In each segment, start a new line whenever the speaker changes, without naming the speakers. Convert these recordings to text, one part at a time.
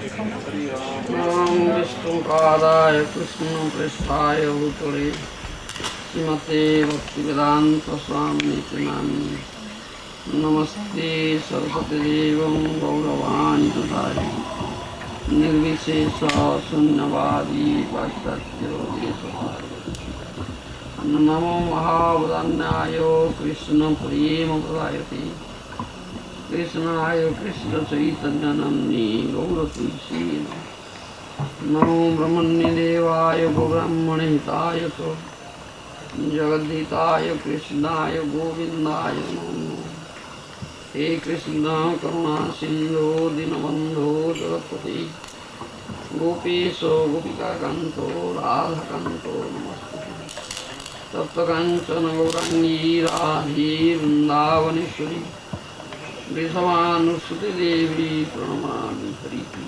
Nam Vishnu Padaya Krishna Prishthaya Bhutale Srimate Bhaktivedanta Swami Nami Namaste Saraswati Devam Gauravani Sudhari Nirvishesha Sunyavadi Paschatyo Desatari Namo Mahavadanyaya Krishna Prema Pradayati Krishnaya Krishna Chaitanya Namni Gaura Tulsi Namo Brahmani Devaya Brahmani Hitaya Cho Jagadhitaya Krishnaya Govindaya Namo He Krishna Karuna Sindhu Dinabandhu Jagapati Gopesho Gopika Kanto Radha Kanto Namaste Tapta Kanchana Gaurangi Radhi Vrindavaneshwari Vrishavanusruti Devi Pranamami Hariti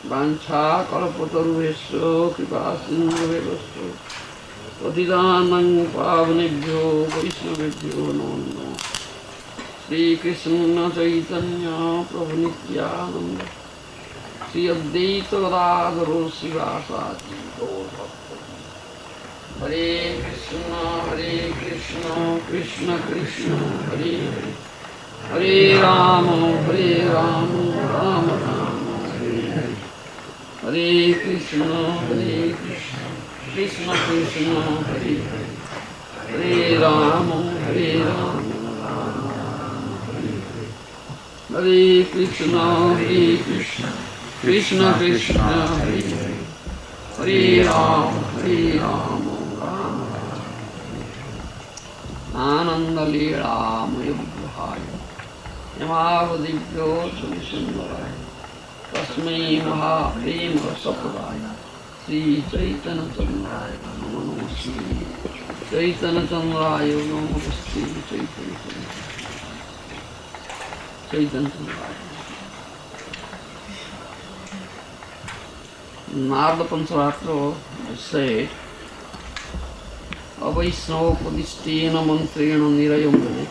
Vancha Kalpataruvesho Kripa Sindhavevasho Patidanang Pavanebhyo Vaishnavebhyo Namo Namo Sri Krishna Chaitanya Prabhu Nityananda Sri Advaita Gadadhara Srivasadi Gaur Bhakta Hare Krishna, Krishna Krishna, Hare Hare Hare Rama, Rama Rama, Hare Hare Hare Krishna, Krishna Krishna, Hare Hare Hare Rama, Rama Rama, Hare Hare Hare Krishna, Krishna Krishna, Hare Hare Hare Rama, Rama Rama, Ananda Leela Maya Vigrahaya Yamavadivyo Suvisundaraya Tasmai Maha Prema Rasapradaya Sri Chaitanya Chandraya Namo Namaste Chaitanya Chandraya Namo Namaste Chaitanya Chandraya Narada Pancharatra said Avaishnavapadishtena mantrena nirayam vede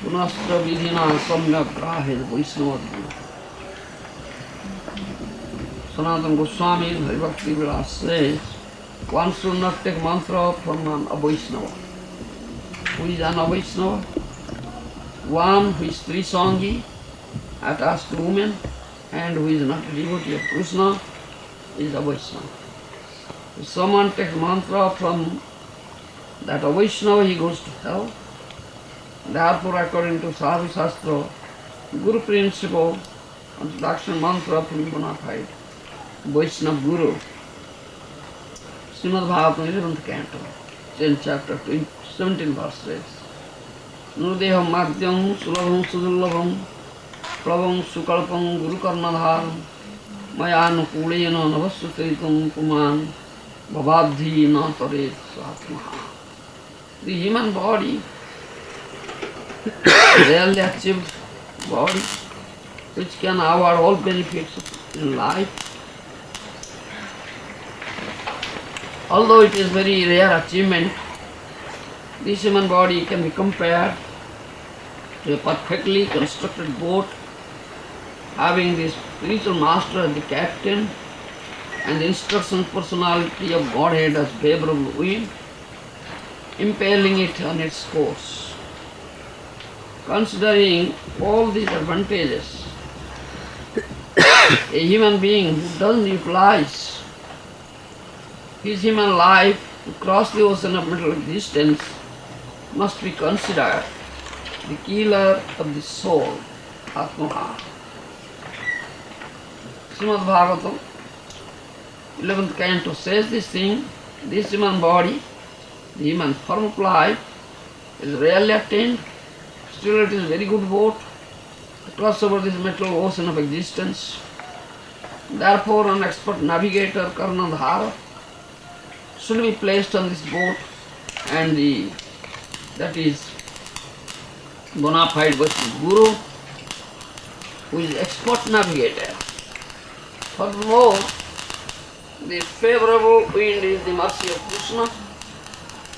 Punastra vidhina samyak grahed Vaishnavadguna Sanatana Goswami in Hari Bhakti Vilas says one should not take mantra from an Avaishnava. Who is an Avaishnava? One who is Trisangi, attached to women, and who is not a devotee of Krishna is Avaishnava. If someone takes mantra from that Vaishnava, he goes to hell. Therefore, according to Sadhu Shastra, Guru principle, introduction mantra from bona fide Vaishnava Guru. Srimad Bhagavatam 11th canto, 10th chapter, 17 verse says, Nudeham madhyam sulabham sudurlabham prabham sukalpam guru karnadharam mayanukulena navasutaitam puman bhavadhi na taret satmaha. The human body, rarely achieved body, which can award all benefits in life. Although it is very rare achievement, this human body can be compared to a perfectly constructed boat having the spiritual master as the captain and the instruction personality of Godhead as favorable wind, impelling it on its course. Considering all these advantages, a human being who doesn't utilize his human life to cross the ocean of mental existence must be considered the killer of the soul, Atmaha. Srimad Bhagavatam, 11th canto says this thing, this human body, the human form of life is rarely attained, still it is a very good boat to cross over this mental ocean of existence. Therefore, an expert navigator, Karnadhara, should be placed on this boat, and that is bona fide Vaishnava Guru, who is expert navigator. Furthermore, the favorable wind is the mercy of Krishna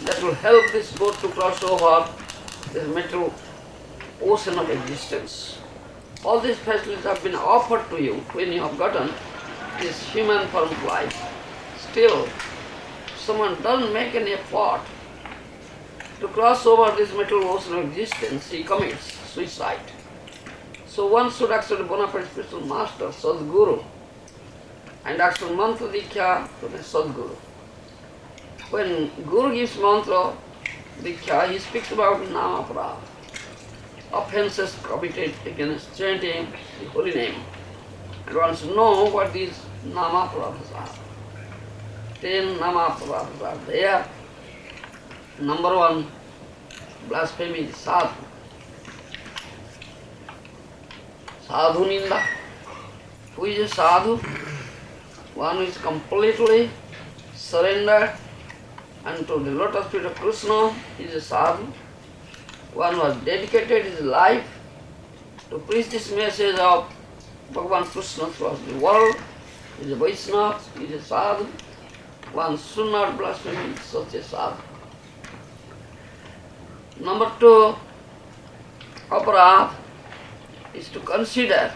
that will help this boat to cross over the mental ocean of existence. all these facilities have been offered to you when you have gotten this human form of life. Still, someone doesn't make any effort to cross over this material ocean of existence, he commits suicide. So one should accept a bona fide spiritual master, Sadguru, and accept mantra diksha to the Sadguru. When Guru gives mantra diksha, he speaks about nama-aparadha, offences committed against chanting the holy name, and wants to know what these nama-aparadhas are. 10 nama-aparadhas are there. Number 1, blasphemy is sadhu. Sadhu ninda. Who is a sadhu? One who is completely surrendered unto the lotus feet of Krishna is a sadhu. One who has dedicated his life to preach this message of Bhagavan Krishna throughout the world is a Vaishnava, is a sadhu. One should not blaspheme such a sadhu. Number 2, aparadha is to consider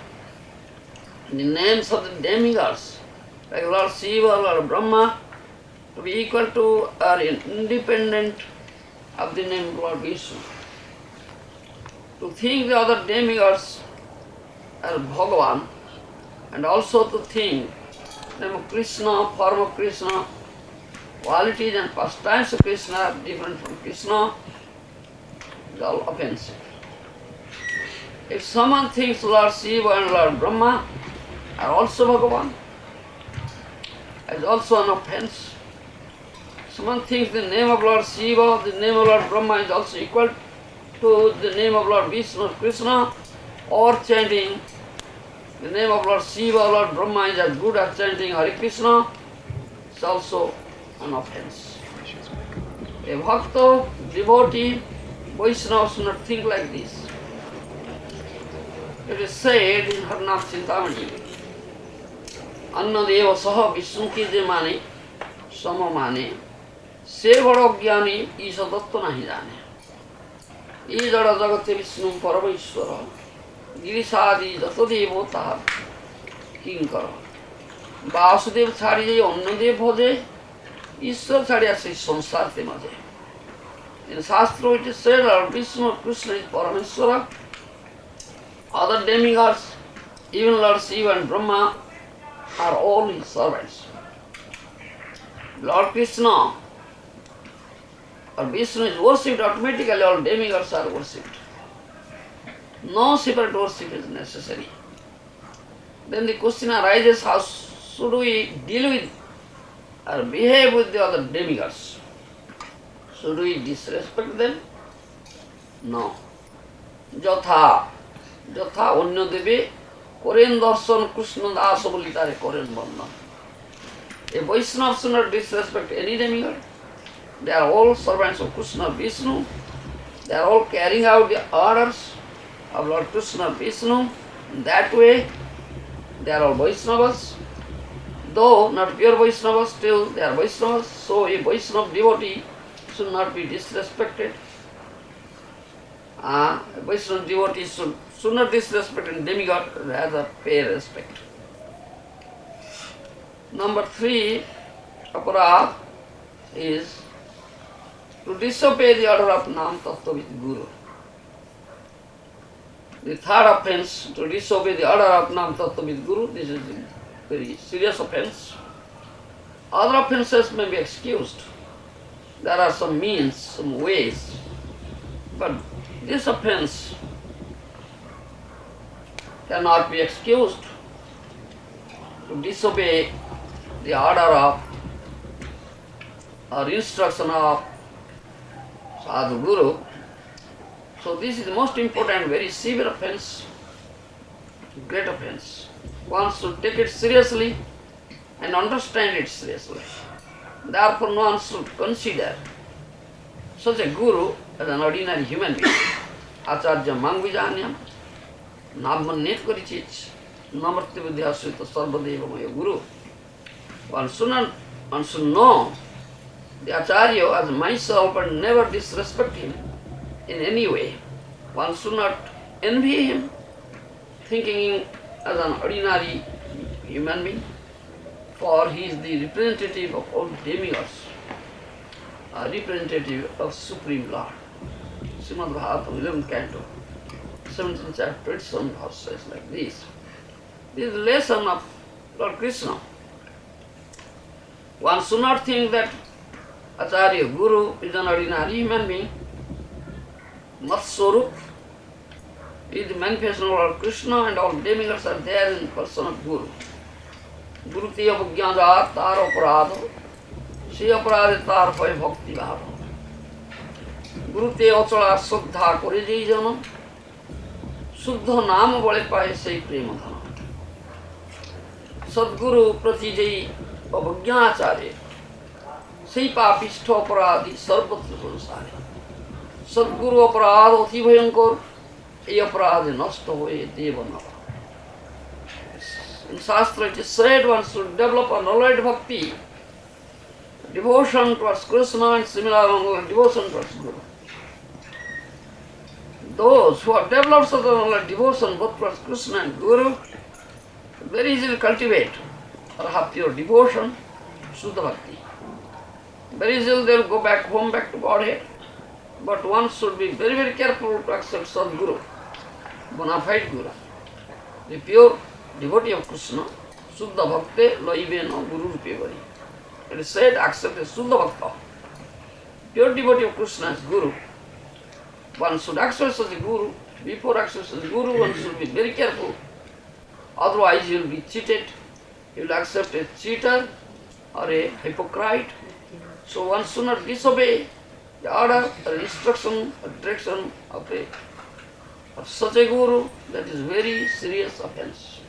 the names of the demigods, like Lord Shiva, Lord Brahma, to be equal to or independent of the name of Lord Vishnu. To think the other demigods are Bhagavan, and also to think the name of Krishna, form of Krishna, qualities and pastimes of Krishna are different from Krishna, is all offensive. If someone thinks Lord Shiva and Lord Brahma are also Bhagavan, it's also an offense. Someone thinks the name of Lord Shiva, the name of Lord Brahma is also equal to the name of Lord Vishnu or Krishna, or chanting the name of Lord Shiva or Lord Brahma is as good as chanting Hare Krishna, it's also an offense. A bhakta, devotee, Vaishnava should not think like this. It is said in Harnam Chintamani, Anna Deva Saha Vishnu ki je mane, Sama mane, Se bada jnani Isa datta nahi jane. E jada jagate Vishnu Paramaishwara, Girisadi jato devo tahar kinkara. Vasudev chhadi jai Anna Dev bhaje, Ishwar chhadi ase sansarte maje. In Shastra it is said Lord Vishnu or Krishna is Parameshwara. Other demigods, even Lord Shiva and Brahma, are all his servants. Lord Krishna or Vishnu is worshipped, automatically all demigods are worshipped. No separate worship is necessary. Then the question arises, how should we deal with or behave with the other demigods? Should we disrespect them? No. Jatha Onyo Devi Koren Darshan Krishna Dasa boli tare Koren Bandhan. A Vaishnava should not disrespect any demigod. They are all servants of Krishna Vishnu. They are all carrying out the orders of Lord Krishna Vishnu. In that way, they are all Vaishnavas. Though not pure Vaishnavas, still they are Vaishnavas. So a Vaishnava devotee should not be disrespected. A Vaishnava devotee should not disrespect a demigod, rather pay respect. Number 3, aparadha is to disobey the order of Nam Tattva with Guru. The third offense, to disobey the order of Nam Tattva with Guru, this is a very serious offense. Other offenses may be excused. There are some means, some ways, but this offense cannot be excused. To disobey the order of or instruction of Sadhu Guru. So this is the most important, very severe offense, great offense. One should take it seriously and understand it seriously. Therefore no one should consider such a guru as an ordinary human being. Acharya Mangvijanyam, Nabmannet Korichich, Namarti Vidyasrita Sarvadeva Maya Guru. One should know the Acharya as myself and never disrespect him in any way. One should not envy him, thinking as an ordinary human being, for he is the representative of all demigods, a representative of Supreme Lord. Srimad Bhagavatam, 11th canto, 17th chapter, 27 verse says like this. This is the lesson of Lord Krishna. One should not think that Acharya Guru is an ordinary human being. Matswarup is the manifestation of Lord Krishna, and all demigods are there in the person of Guru. Guru te abhajnajat tar aparadho, se aparadhe tar paye bhakti bhava. Guru te achala shraddha kore jei jana, शुद्ध नाम बड़े पाए से प्रेम धन सद्गुरु प्रति जय अवज्ञाचार्य से पापिष्ठ अपराधी सर्वत्र संसारे सद्गुरु अपराध अति भयंकर ये अपराध नष्ट हुए देव नव. In Shastra it is said one should develop a knowledge bhakti, devotion towards Krishna and similar devotion towards Guru. Those who have developed such a knowledge, devotion both towards Krishna and Guru, very easily cultivate or have pure devotion, Shuddha Bhakti. Very easily they will go back home, back to Godhead. But one should be very, very careful to accept Sadguru, bona fide Guru. The pure devotee of Krishna, Shuddha Bhakti, Laivena Guru Rupevari. It is said, accept a Shuddha Bhakta. Pure devotee of Krishna as Guru. One should accept as a Guru. Before accepting as a Guru, one should be very careful. Otherwise, you will be cheated. You will accept a cheater or a hypocrite. So one should not disobey the order or instruction or direction of such a Guru. That is very serious offense.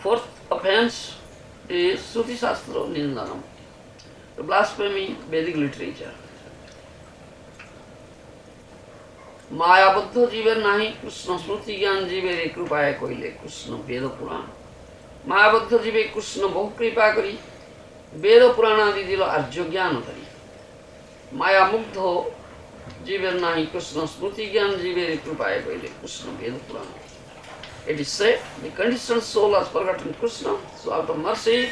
Fourth offense is Shruti Shastra Nindanam, the blasphemy Vedic literature. मायाबद्ध जीवेर नाही कृष्ण स्मृति ज्ञान जीवेर कृपाय कइले कृष्ण वेद पुराण मायाबद्ध जीवे कृष्ण बहु कृपा करी वेद पुराण आदि दिल आर्य ज्ञान करी माया मुग्ध जीवेर नाही कृष्ण स्मृति ज्ञान जीवेर कृपाय कइले Krishna Veda Purana. It is said the conditioned soul has forgotten Krishna, so out of mercy,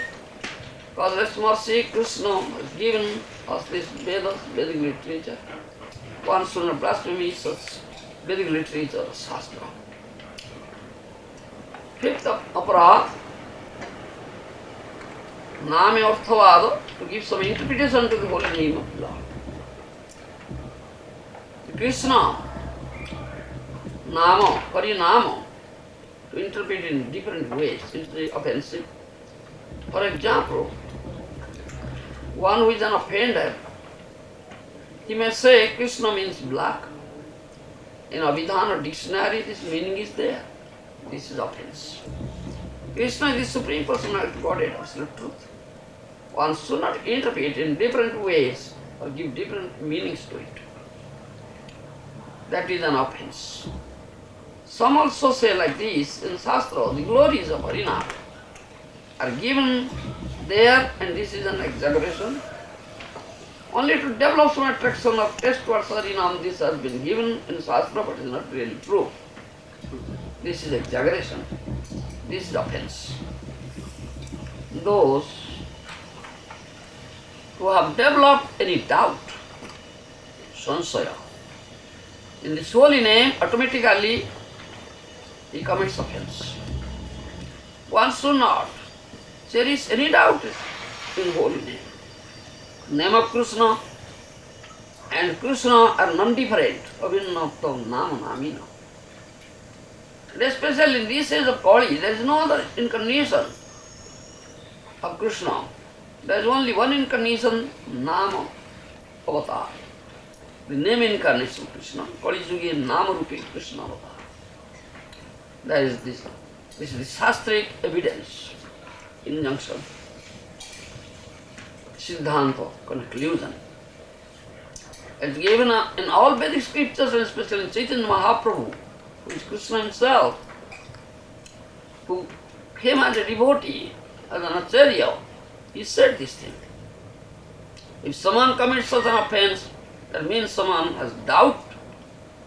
causeless mercy, Krishna has given us this Vedas, Vedic literature. One should not blaspheme such Vedic literature, Shastra. Fifth aparadh, Name Arthavada, to give some interpretation to the holy name of Lord. Krishna, Nama, Harinama, to interpret in different ways is offensive. For example, one who is an offender, he may say Krishna means black. In Abhidhana dictionary, this meaning is there. This is offense. Krishna is the Supreme Personality Godhead, absolute truth. One should not interpret in different ways or give different meanings to it. That is an offense. Some also say like this in Shastra, the glories of Harinam are given there, and this is an exaggeration. Only to develop some attraction of taste towards Harinam, this has been given in Shastra, but is not really true. This is exaggeration. This is offense. Those who have developed any doubt, sansaya, in this holy name, automatically he commits offense. One should not cherish any doubt in holy name. Name of Krishna and Krishna are non-different. Avinnaptam nama namina. And especially in this age of Kali, there is no other incarnation of Krishna. There is only one incarnation, Nama Avatar. The name incarnation of Krishna. Kali Yugi Nama Rupi Krishna Avatar. There is this. This is the Shastric evidence, injunction. Siddhanta, conclusion. It's given in all Vedic scriptures, and especially in Chaitanya Mahaprabhu, who is Krishna himself, who came as a devotee, as an acharya. He said this thing. If someone commits such an offense, that means someone has doubt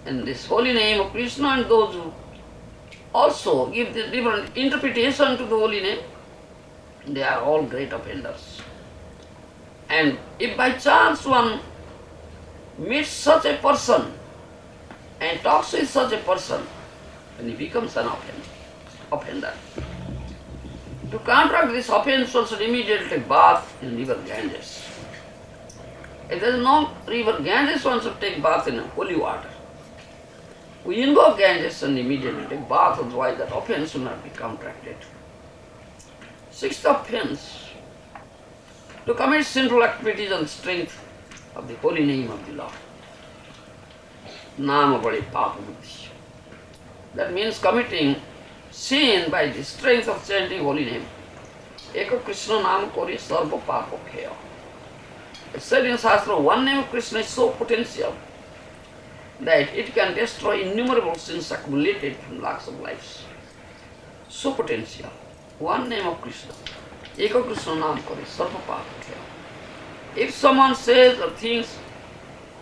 in this holy name of Krishna, and those who also give the different interpretation to the holy name, they are all great offenders. And if by chance one meets such a person and talks with such a person, then he becomes an offender. To counteract this offense, one should immediately take bath in river Ganges. If there is no river Ganges, one should take bath in holy water. We invoke Ganges and immediately take bath, otherwise that offense will not be counteracted. Sixth offense, to commit sinful activities on strength of the holy name of the Lord. Nama bade papa buddhi. That means committing sin by the strength of chanting holy name. Eka Krishna Nam Kori Sarva Papa Khaya. It said in Shastra, one name of Krishna is so potential that it can destroy innumerable sins accumulated from lakhs of lives. So potential. One name of Krishna. Eka Krishna Nam Kori Sarva Papa Khaya. If someone says or thinks,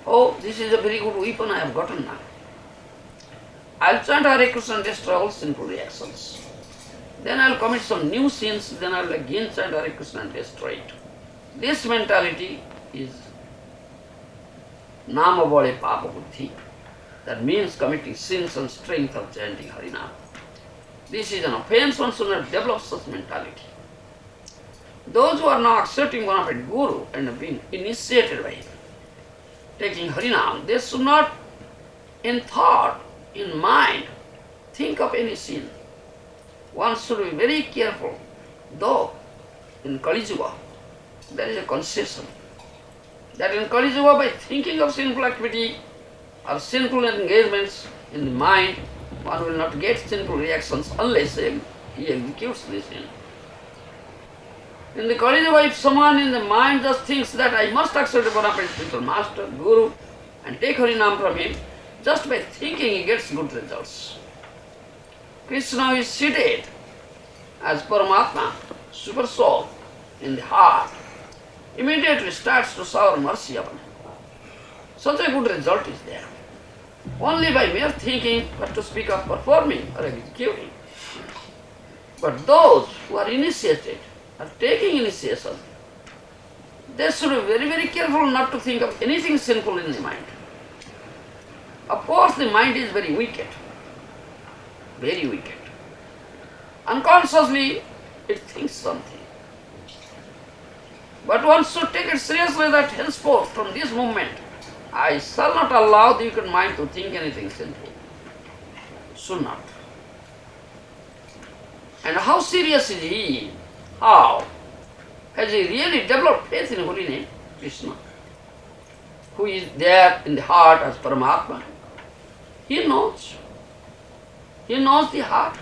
oh, this is a very good weapon I have gotten now, I'll chant Hare Krishna and destroy all sinful reactions. Then I'll commit some new sins, then I'll again chant Hare Krishna and destroy it. This mentality is Nama Bade Papa Buddhi. That means committing sins on strength of chanting Harinam. This is an offense, one should not develop such mentality. Those who are now accepting one of a guru and have been initiated by him, taking Harinam, they should not in thought, in mind, think of any sin. One should be very careful, though in Kali Yuga there is a concession that in Kali Yuga by thinking of sinful activity or sinful engagements in the mind, one will not get sinful reactions unless he executes this sin. In the Kali Yuga, if someone in the mind just thinks that I must accept a bona fide spiritual master, guru, and take Harinam from him, just by thinking he gets good results. Krishna is seated as Paramatma, super soul, in the heart, immediately starts to shower mercy upon him. Such a good result is there. Only by mere thinking, but to speak of performing or executing. But those who are initiated, are taking initiation, they should be very, very careful not to think of anything sinful in the mind. Of course, the mind is very wicked. Very wicked. Unconsciously, it thinks something. But one should take it seriously that henceforth, from this moment, I shall not allow the wicked mind to think anything sinful. Should not. And how serious is he? How? Has he really developed faith in holy name, Krishna, who is there in the heart as Paramatma? He knows. He knows the heart.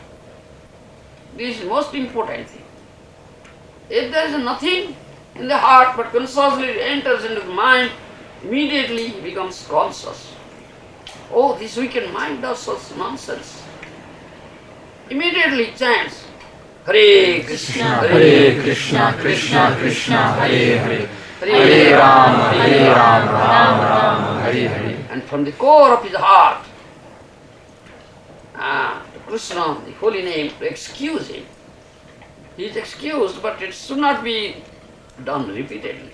This is the most important thing. If there is nothing in the heart but consciously it enters into the mind, immediately he becomes conscious. Oh, this wicked mind does such nonsense. Immediately he chants, Hare Krishna, Krishna Krishna, Hare Hare, Hare Ram, Ram Ram, Hare Hare. And from the core of his heart, to Krishna, the holy name, to excuse him. He is excused, but it should not be done repeatedly.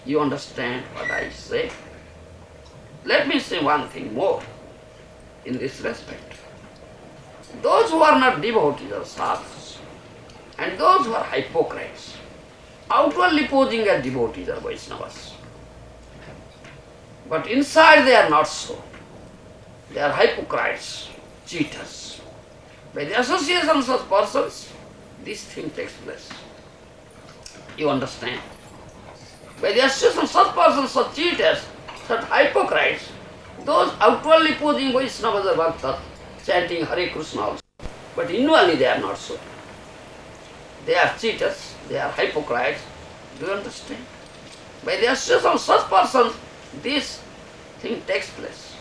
You understand what I say? Let me say one thing more in this respect. Those who are not devotees or sadhus, and those who are hypocrites, outwardly posing as devotees or Vaishnavas, but inside they are not so. They are hypocrites, cheaters. By the association of such persons, this thing takes place. You understand? By the association of such persons, such cheaters, such hypocrites, those outwardly posing Vaishnavas or Bhaktas, chanting Hare Krishna also, but inwardly they are not so. They are cheaters, they are hypocrites. Do you understand? By the association of such persons, this thing takes place.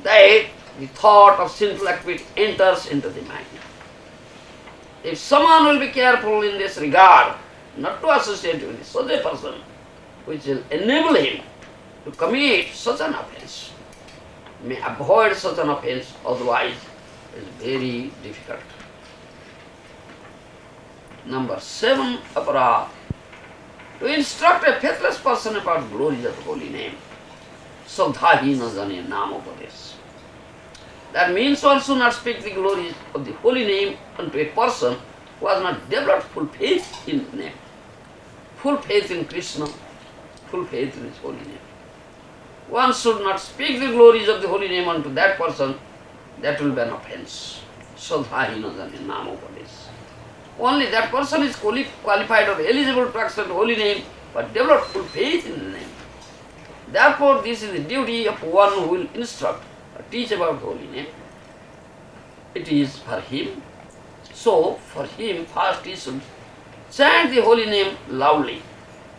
That the thought of sinful activity enters into the mind. If someone will be careful in this regard, not to associate with such a person, which will enable him to commit such an offense, may avoid such an offense, otherwise is very difficult. Number 7 aparad. To instruct a faithless person about glories of the holy name. Sadhahina jane namopadesh. That means one should not speak the glories of the holy name unto a person who has not developed full faith in the name. Full faith in Krishna, full faith in his holy name. One should not speak the glories of the holy name unto that person, that will be an offense. Sadhahina jane namopadesh. Only that person is qualified or eligible to accept the holy name, but develop full faith in the name. Therefore, this is the duty of one who will instruct or teach about the holy name. It is for him. So, for him, first he should chant the holy name loudly.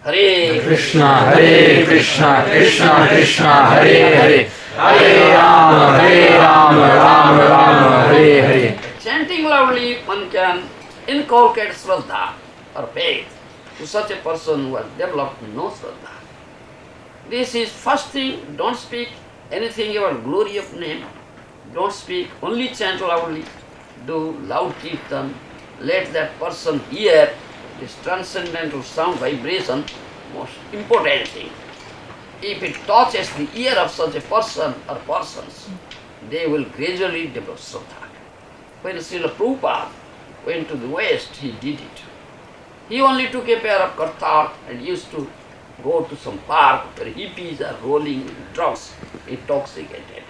Hare
Krishna, Krishna Krishna, Hare Hare, Hare Rama, Rama Rama, Hare Hare.
Chanting loudly, one can inculcate Shraddha or faith to such a person who has developed no Shraddha. This is first thing. Don't speak anything about glory of name. Don't speak, only chant loudly. Do loud kirtan. Let that person hear this transcendental sound vibration, most important thing. If it touches the ear of such a person or persons, they will gradually develop Shraddha. When Srila Prabhupada went to the West, he did it. He only took a pair of Katha and used to go to some park where hippies are rolling in drugs, intoxicated.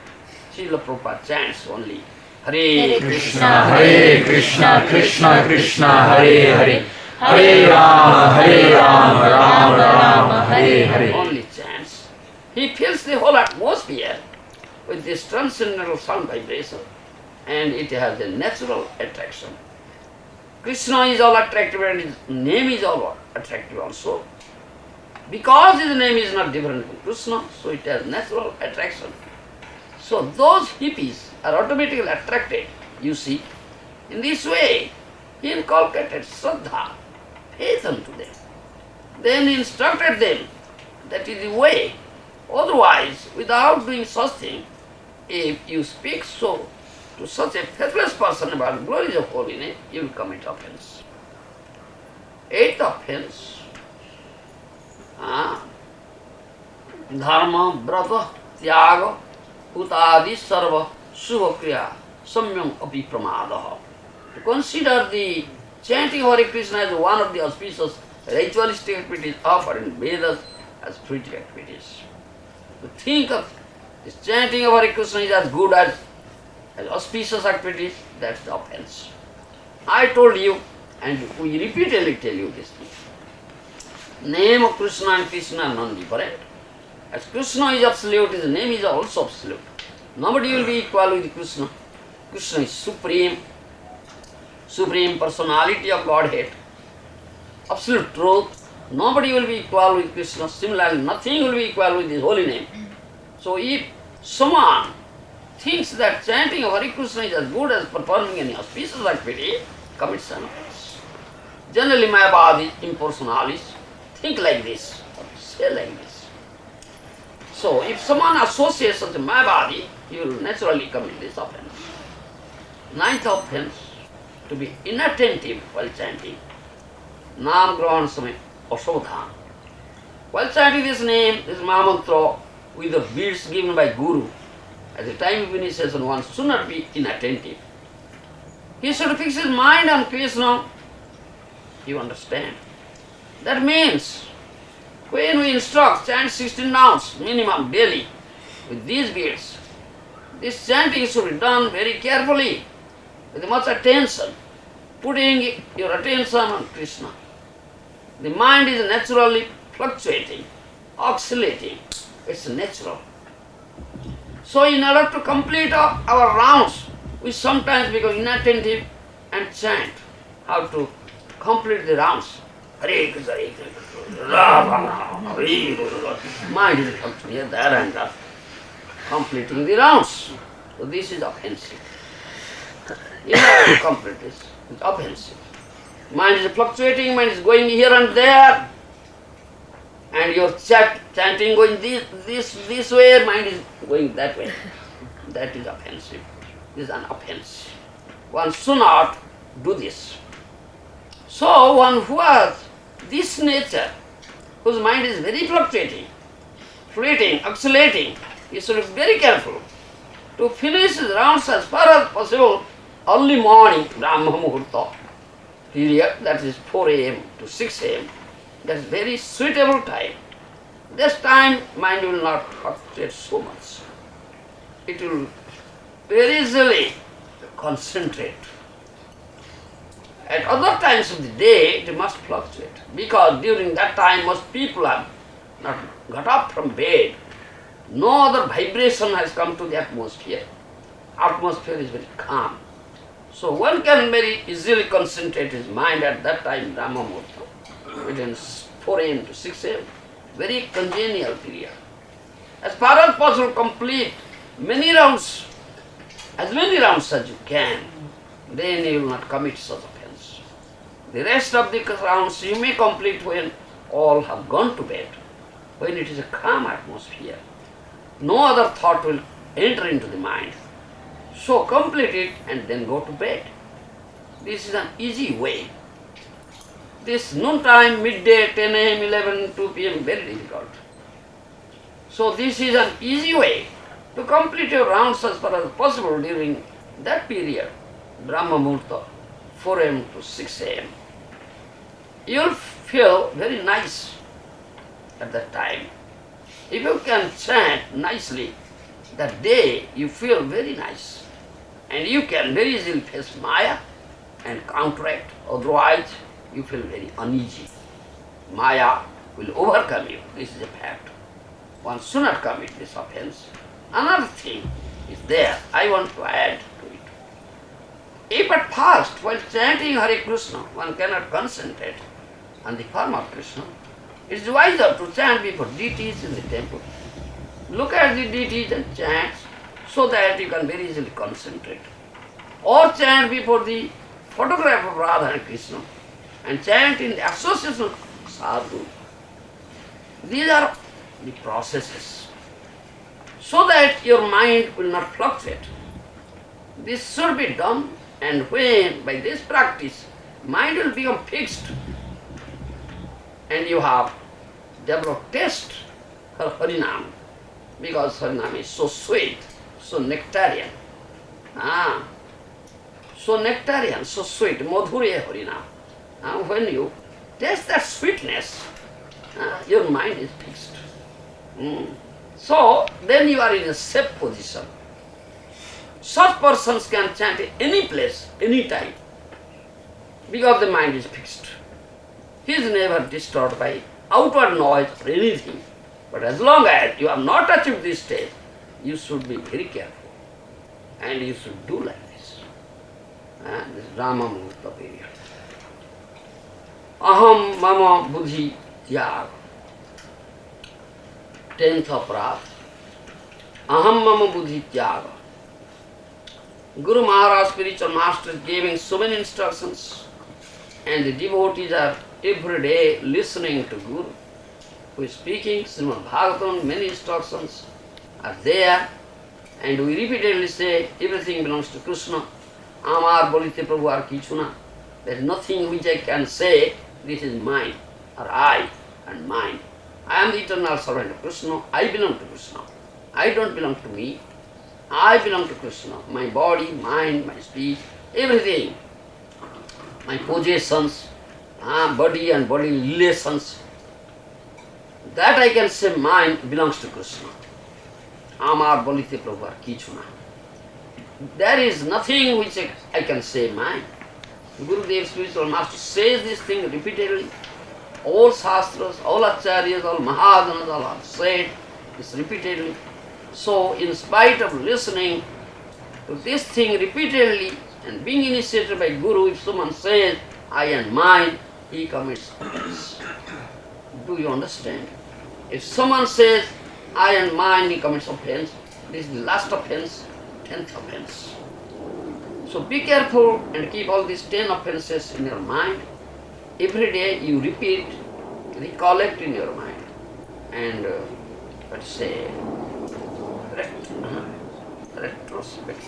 Srila Prabhupada chants only Hare
Krishna, Krishna Krishna, Hare Hare, Hare Rama, Rama Rama, Hare Hare.
Only chants. He fills the whole atmosphere with this transcendental sound vibration, and it has a natural attraction. Krishna is all attractive and his name is all attractive also. Because his name is not different from Krishna, so it has natural attraction. So those hippies are automatically attracted, you see. In this way, he inculcated Shraddha, faith unto them. Then he instructed them, that is the way. Otherwise, without doing such thing, if you speak so to such a faithless person about glories of holy name, you will commit offense. 8th offense. Dharma, brata, tyaga, utadi, sarva, subhakriya, samyam api pramadaha. To consider the chanting Hare Krishna as one of the auspicious ritualistic activities offered in Vedas as spiritual activities. To think of this chanting of Hare Krishna is as good as auspicious activities, that's the offense. I told you, and we repeatedly tell you this thing. Name of Krishna and Krishna are non-different. As Krishna is absolute, his name is also absolute. Nobody will be equal with Krishna. Krishna is supreme personality of Godhead, absolute truth. Nobody will be equal with Krishna. Similarly, nothing will be equal with his holy name. So if someone thinks that chanting of Hare Krishna is as good as performing any auspicious activity, commits an offense. Generally, Mayavadis, impersonalists think like this, or say like this. So, if someone associates such a Mayavadi, he will naturally commit this offense. 9th offense, to be inattentive while chanting. Nam Grahan Samay Asodhan. While chanting this name, this Mahamantra, with the beads given by Guru, at the time of initiation, one should not be inattentive. He should fix his mind on Krishna. You understand? That means, when we instruct, chant 16 rounds minimum daily with these beads, this chanting should be done very carefully, with much attention, putting your attention on Krishna. The mind is naturally fluctuating, oscillating. It's natural. So in order to complete our rounds, we sometimes become inattentive and chant how to complete the rounds. Hare Krishna, Hare Krishna, Rama, Hare Krishna. Mind is functioning here, there and there, completing the rounds. So this is offensive. In order to complete this, it's offensive. Mind is fluctuating, mind is going here and there, and your chanting going this way, mind is going that way. That is offensive. This is an offense. one should not do this. So one who has this nature, whose mind is very fluctuating, fleeting, oscillating, he should be very careful to finish his rounds as far as possible early morning, Brahma Muhurta period, that is 4 a.m. to 6 a.m. That is very suitable time. This time mind will not fluctuate so much. It will very easily concentrate. At other times of the day, it must fluctuate because during that time most people have not got up from bed. No other vibration has come to the atmosphere. Atmosphere is very calm. So one can very easily concentrate his mind at that time, Brahma Muhurta, between 4 a.m. to 6 a.m. Very congenial period. As far as possible, complete many rounds, as many rounds as you can, then you will not commit such offense. The rest of the rounds you may complete when all have gone to bed, when it is a calm atmosphere. No other thought will enter into the mind. So complete it and then go to bed. This is an easy way. This noontime, midday, 10 a.m., 11, 2 p.m., very difficult. So this is an easy way to complete your rounds as far as possible during that period, Brahma Muhurta, 4 a.m. to 6 a.m. You will feel very nice at that time. If you can chant nicely, that day you feel very nice. And you can very easily face Maya and counteract, otherwise you feel very uneasy. Maya will overcome you, this is a fact. One should not commit this offense. Another thing is there, I want to add to it. If at first, while chanting Hare Krishna, one cannot concentrate on the form of Krishna, it is wiser to chant before deities in the temple. Look at the deities and chant so that you can very easily concentrate. Or chant before the photograph of Radha and Krishna and chant in the association of sadhu. These are the processes so that your mind will not fluctuate. This should be done, and when by this practice mind will become fixed and you have developed taste for Harinam, because Harinam is so sweet, so nectarian. So nectarian, so sweet, madhurya Harinam. When you taste that sweetness, your mind is fixed. So then you are in a safe position. Such persons can chant at any place, any time, because the mind is fixed. He is never disturbed by outward noise or anything. But as long as you have not achieved this stage, you should be very careful. And you should do like this. This Brahma Muhurta period. Aham mama buddhi tyag. 10th aparadh. Aham mama buddhi tyag. Guru Maharaj, spiritual master, is giving so many instructions, and the devotees are every day listening to Guru, who is speaking. Srimad Bhagavatam, many instructions are there, and we repeatedly say, everything belongs to Krishna. Amar bolite Prabhu ar kichu na. There is nothing which I can say, this is mine, or I and mine. I am the eternal servant of Krishna, I belong to Krishna. I don't belong to me, I belong to Krishna. My body, mind, my speech, everything, my possessions, body and body relations, that I can say mine belongs to Krishna. Amar bolite Prabhu ar kichu na. There is nothing which I can say mine. Gurudev, spiritual master, says this thing repeatedly. All Shastras, all Acharyas, all Mahajanas, all have said this repeatedly. So, in spite of listening to this thing repeatedly and being initiated by Guru, if someone says, I and mine, he commits offense. Do you understand? If someone says, I and mine, he commits offense. This is the last offense, 10th offense. So be careful and keep all these 10 offenses in your mind. Every day you repeat, recollect in your mind, and let's say, retrospect.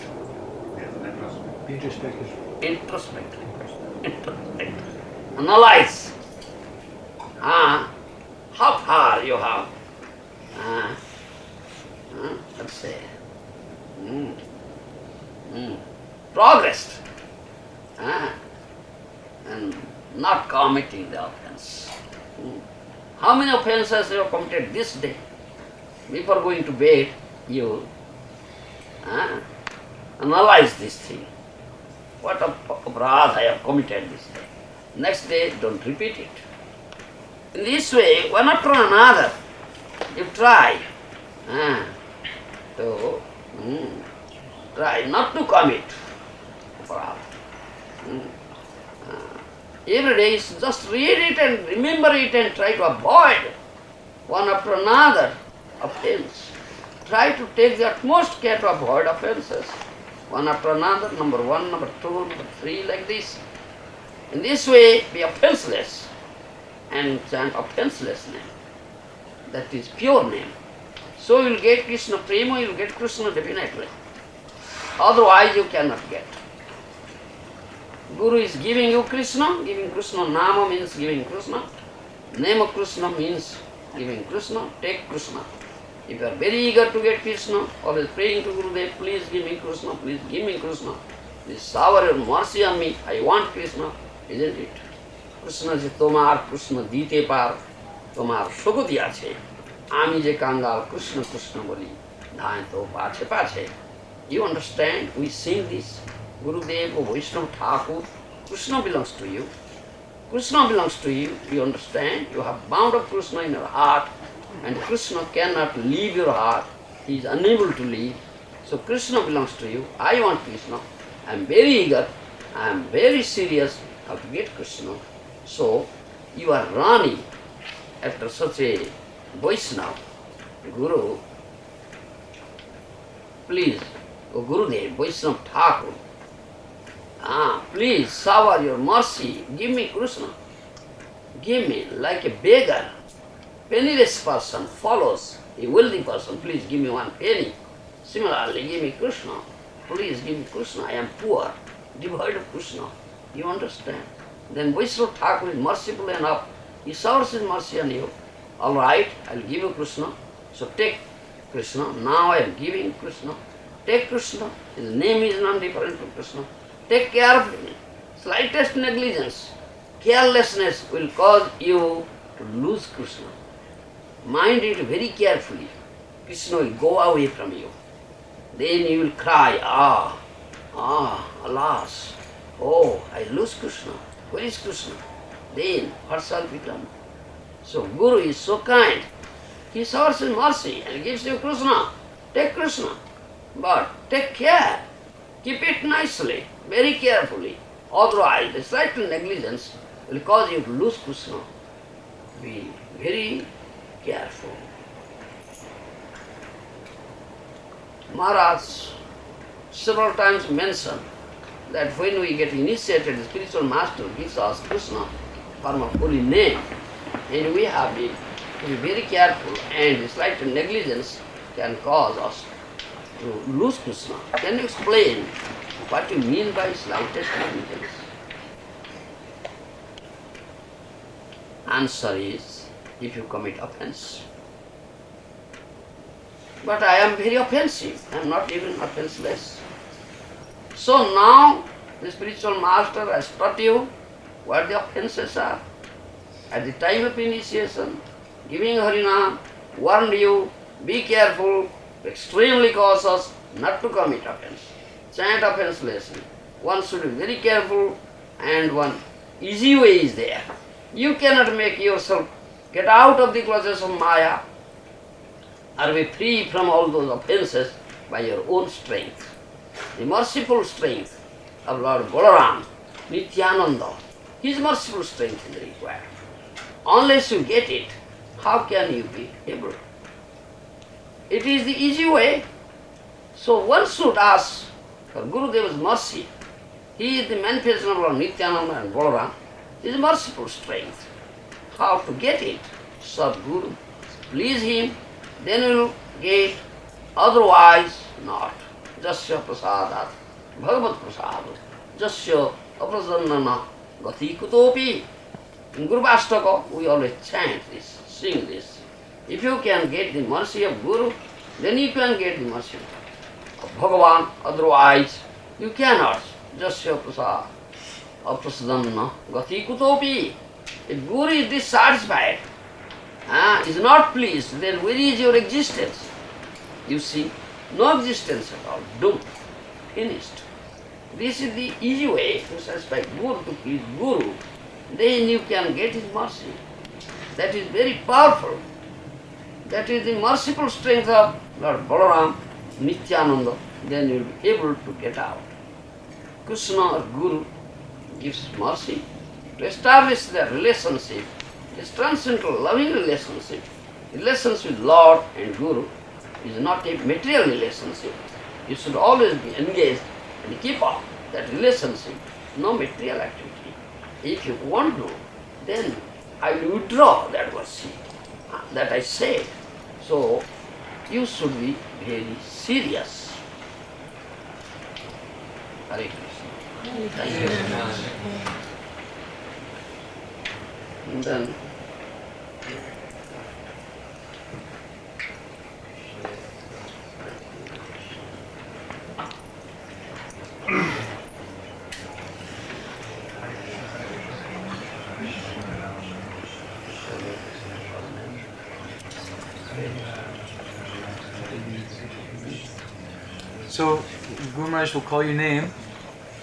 Introspect. Analyze. How far you have, let's say, progressed, and not committing the offense. How many offenses you have committed this day? Before going to bed, you analyze this thing. What aparadha I have committed this day. Next day, don't repeat it. In this way, one after another, you try to try not to commit aparadha. Every day, just read it and remember it and try to avoid one after another offense. Try to take the utmost care to avoid offenses. One after another, number 1, number 2, number 3, like this. In this way, be offenseless and chant offenseless name. That is pure name. So you will get Krishna Prema, you will get Krishna definitely. Otherwise you cannot get. Guru is giving you Krishna, giving Krishna Nama means giving Krishna. Name of Krishna means giving Krishna, take Krishna. If you are very eager to get Krishna, always praying to Gurudev, please give me Krishna, please give me Krishna. Please shower your mercy on me, I want Krishna, isn't it? Krishna je tomar Krishna dite par, tomar shogoti ache. Ami je kangal Krishna Krishna boli, dhain to pache pache. You understand? We sing this. Gurudev, O Vaishnava Thakur, Krishna belongs to you. Krishna belongs to you, you understand? You have bound up Krishna in your heart, and Krishna cannot leave your heart. He is unable to leave. So Krishna belongs to you. I want Krishna. I am very eager. I am very serious how to get Krishna. So you are running after such a Vaishnava, Guru. Please, O Gurudev, Vaishnava Thakur, please shower your mercy. Give me Krishna. Give me like a beggar. Penniless person follows a wealthy person. Please give me 1 penny. Similarly, give me Krishna. Please give me Krishna. I am poor, devoid of Krishna. You understand? Then Vaishnava Thakur is merciful enough. He showers his mercy on you. All right, I will give you Krishna. So take Krishna. Now I am giving Krishna. Take Krishna. His name is not different from Krishna. Take care of him. Slightest negligence, carelessness will cause you to lose Krishna. Mind it very carefully. Krishna will go away from you. Then you will cry, alas, oh, I lose Krishna. Where is Krishna? Then what shall become? So Guru is so kind. He showers his mercy and gives you Krishna. Take Krishna. But take care. Keep it nicely, very carefully. Otherwise, the slight negligence will cause you to lose Krishna. Be very careful. Maharaj several times mentioned that when we get initiated, the spiritual master gives us Krishna, form of holy name, and we have to be very careful, and the slight negligence can cause us to lose Krishna. Can you explain what you mean by slightest negligence? Answer is, if you commit offense. But I am very offensive. I am not even offenseless. So now the spiritual master has taught you what the offenses are. At the time of initiation, giving Harinam, warned you, be careful, extremely cautious, not to commit offense. Chant offenselessly. One should be very careful, and one easy way is there. You cannot make yourself get out of the clutches of Maya or be free from all those offenses by your own strength. The merciful strength of Lord Balaram, Nityananda, his merciful strength is required. Unless you get it, how can you be able? It is the easy way. So one should ask for Gurudeva's mercy. He is the manifestation of Lord Nityananda and Balaram, his merciful strength. How to get it? Serve Guru, please him, then you will get, otherwise not. Jasya prasadat Bhagavat Prasad, Jasya Aprasannana Gati Kutopi. In Guru Vashtaka, we always chant this, sing this. If you can get the mercy of Guru, then you can get the mercy of Bhagavan, otherwise you cannot. Jasya Prasad Aprasadanna Gati Kutopi. If Guru is dissatisfied, is not pleased, then where is your existence? You see, no existence at all, doomed, finished. This is the easy way to satisfy Guru, to please Guru. Then you can get his mercy. That is very powerful. That is the merciful strength of Lord Balaram, Nityananda. Then you will be able to get out. Krishna or Guru gives mercy to establish their relationship, this transcendental loving relationship. Relationship with Lord and Guru is not a material relationship. You should always be engaged and keep up that relationship, no material activity. If you want to, then I will withdraw that worship that I said. So you should be very serious. Hare Krishna. Thank you very much. And then
so Guru Maharaj will call your name,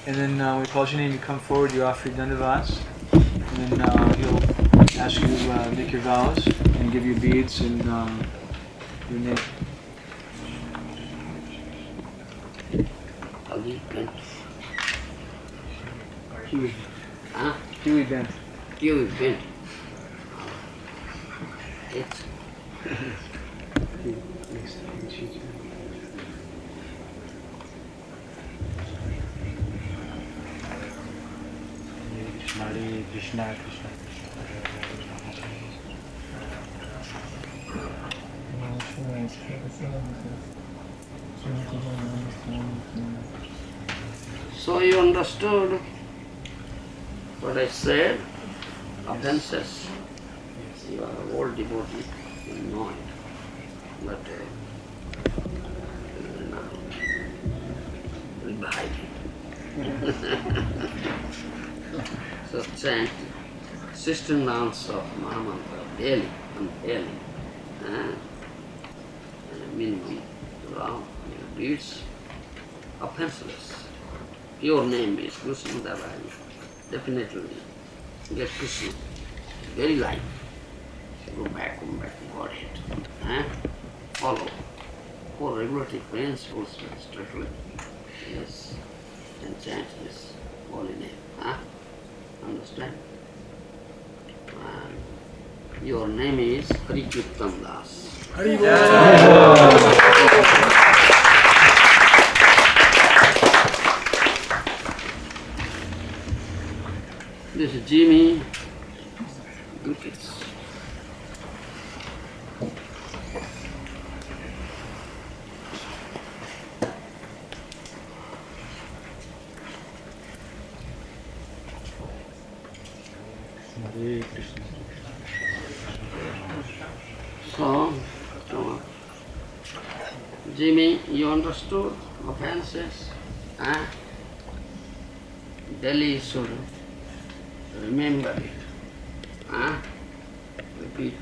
and then when he calls your name, you come forward, you offer your dandavats, and then he'll ask you to make your vows and give you beads and your name. Kiwi.
Huh?
Kiwi bent.
Kiwi bent. It's
Hare Krishna, Krishna.
So you understood what I said? Offenses. You are an old devotee, you know it. But now, revive it. So chant 16 rounds of Mahamantra daily and daily. Minimum round beads, offenseless. Your name is Krishna Devaya. Definitely get Krishna. Very light. Go back, Godhead. Follow 4 regulative principles strictly. Yes. And chant his holy name. Understand? And your name is Hari Kirtan Das. This is Jimmy. Good kids.
Hare Krishna.
So, Jimmy, you understood offenses? Daily you should remember it. Repeat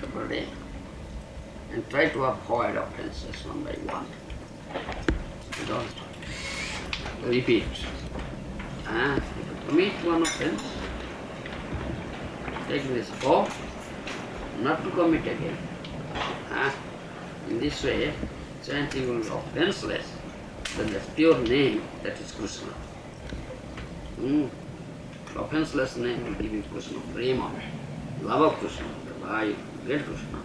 every day. And try to avoid offenses one by one. Don't repeat. If you commit one offense, take this oath not to commit again. In this way, chanting will be offenseless, then the pure name, that is Krishna. Offenseless name will give you Krishna, prema, love of Krishna, why you get Krishna.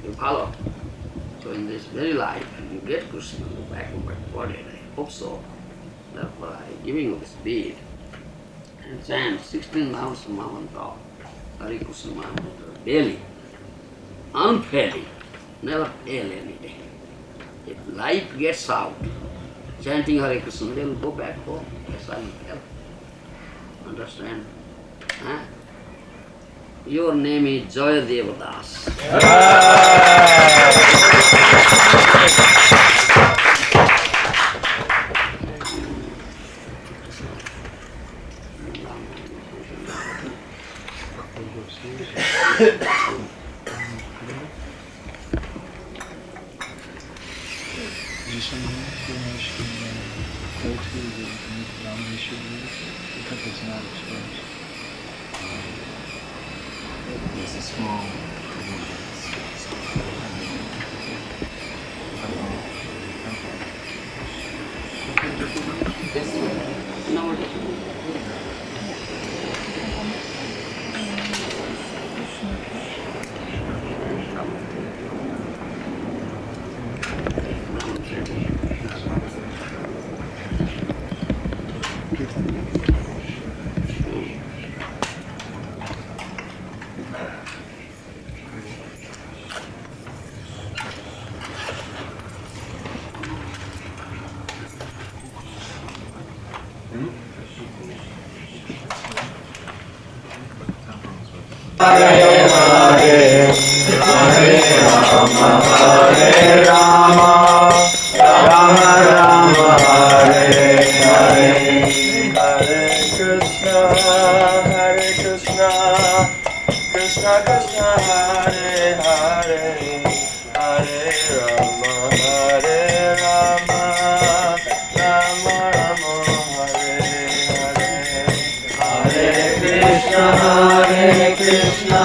You follow. So in this very life, you get Krishna, go back and back body. I hope so. Therefore I am giving you this bead. And chant 16 rounds of Mahamantra, Hare Krishna Mahamantra, daily, unfailing, never fail any day. If life gets out, chanting Hare Krishna, they will go back home. Yes, I will help. Understand? Huh? Your name is Jaya Devadas.
There's a small
Hare Hare, Hare Rama, Hare Rama, Rama Rama, Hare Hare, Hare Krishna, Krishna Krishna, Hare Hare, Hare Rama, Hare Rama, Rama Rama, Hare Hare, Hare Krishna,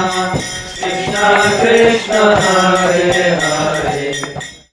Krishna Krishna, Hare